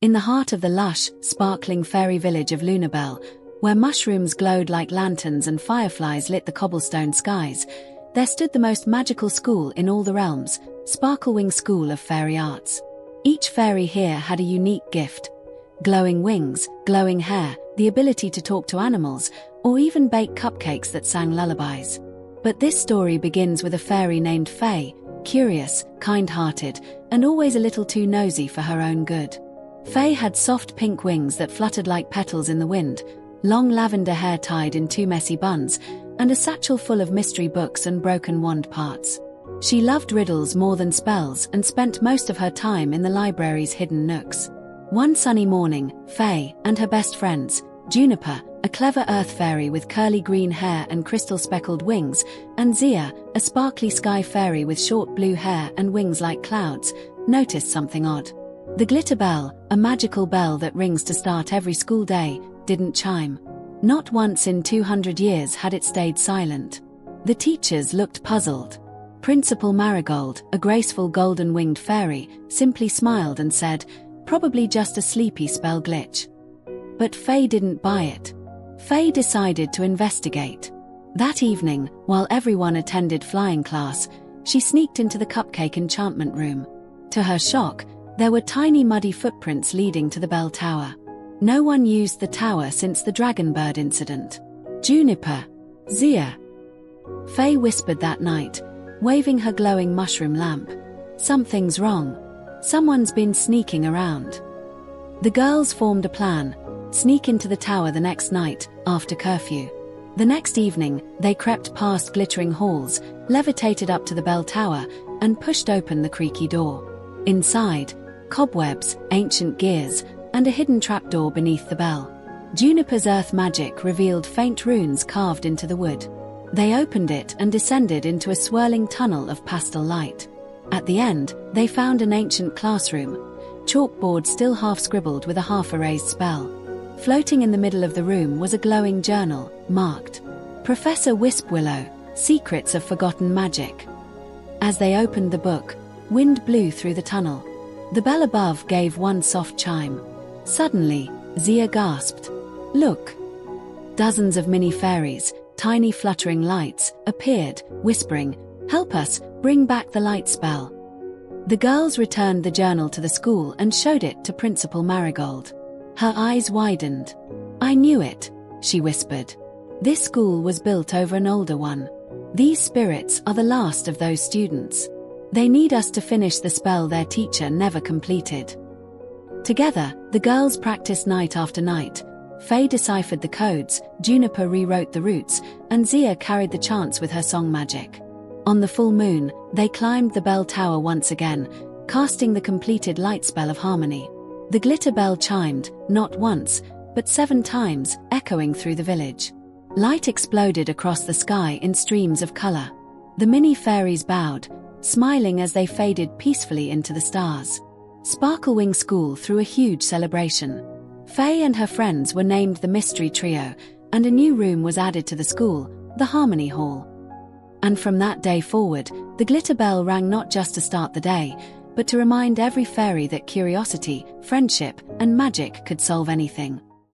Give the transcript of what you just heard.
In the heart of the lush, sparkling fairy village of Lunabelle, where mushrooms glowed like lanterns and fireflies lit the cobblestone skies, there stood the most magical school in all the realms, Sparklewing School of Fairy Arts. Each fairy here had a unique gift: glowing wings, glowing hair, the ability to talk to animals, or even bake cupcakes that sang lullabies. But this story begins with a fairy named Faye, curious, kind-hearted, and always a little too nosy for her own good. Faye had soft pink wings that fluttered like petals in the wind, long lavender hair tied in two messy buns, and a satchel full of mystery books and broken wand parts. She loved riddles more than spells and spent most of her time in the library's hidden nooks. One sunny morning, Faye and her best friends, Juniper, a clever earth fairy with curly green hair and crystal-speckled wings, and Zia, a sparkly sky fairy with short blue hair and wings like clouds, noticed something odd. The glitter bell, a magical bell that rings to start every school day, didn't chime. Not once in 200 years had it stayed silent. The teachers looked puzzled. Principal Marigold, a graceful golden-winged fairy, simply smiled and said, "Probably just a sleepy spell glitch." But Faye didn't buy it. Faye decided to investigate. That evening, while everyone attended flying class, she sneaked into the cupcake enchantment room. To her shock, there were tiny muddy footprints leading to the bell tower. No one used the tower since the dragon bird incident. "Juniper, Zia," Faye whispered that night, waving her glowing mushroom lamp. "Something's wrong. Someone's been sneaking around." The girls formed a plan: sneak into the tower the next night, after curfew. The next evening, they crept past glittering halls, levitated up to the bell tower, and pushed open the creaky door. Inside, cobwebs, ancient gears, and a hidden trapdoor beneath the bell. Juniper's earth magic revealed faint runes carved into the wood. They opened it and descended into a swirling tunnel of pastel light. At the end, they found an ancient classroom, chalkboard still half-scribbled with a half-erased spell. Floating in the middle of the room was a glowing journal, marked, "Professor Wispwillow, Secrets of Forgotten Magic." As they opened the book, wind blew through the tunnel. The bell above gave one soft chime. Suddenly, Zia gasped, "Look!" Dozens of mini fairies, tiny fluttering lights, appeared, whispering, "Help us, bring back the light spell." The girls returned the journal to the school and showed it to Principal Marigold. Her eyes widened. "I knew it," she whispered. "This school was built over an older one. These spirits are the last of those students. They need us to finish the spell their teacher never completed." Together, the girls practiced night after night. Faye deciphered the codes, Juniper rewrote the roots, and Zia carried the chants with her song magic. On the full moon, they climbed the bell tower once again, casting the completed light spell of harmony. The glitter bell chimed, not once, but 7 times, echoing through the village. Light exploded across the sky in streams of color. The mini fairies bowed, smiling as they faded peacefully into the stars. Sparklewing School threw a huge celebration. Faye and her friends were named the Mystery Trio, and a new room was added to the school, the Harmony Hall. And from that day forward, the glitter bell rang not just to start the day, but to remind every fairy that curiosity, friendship, and magic could solve anything.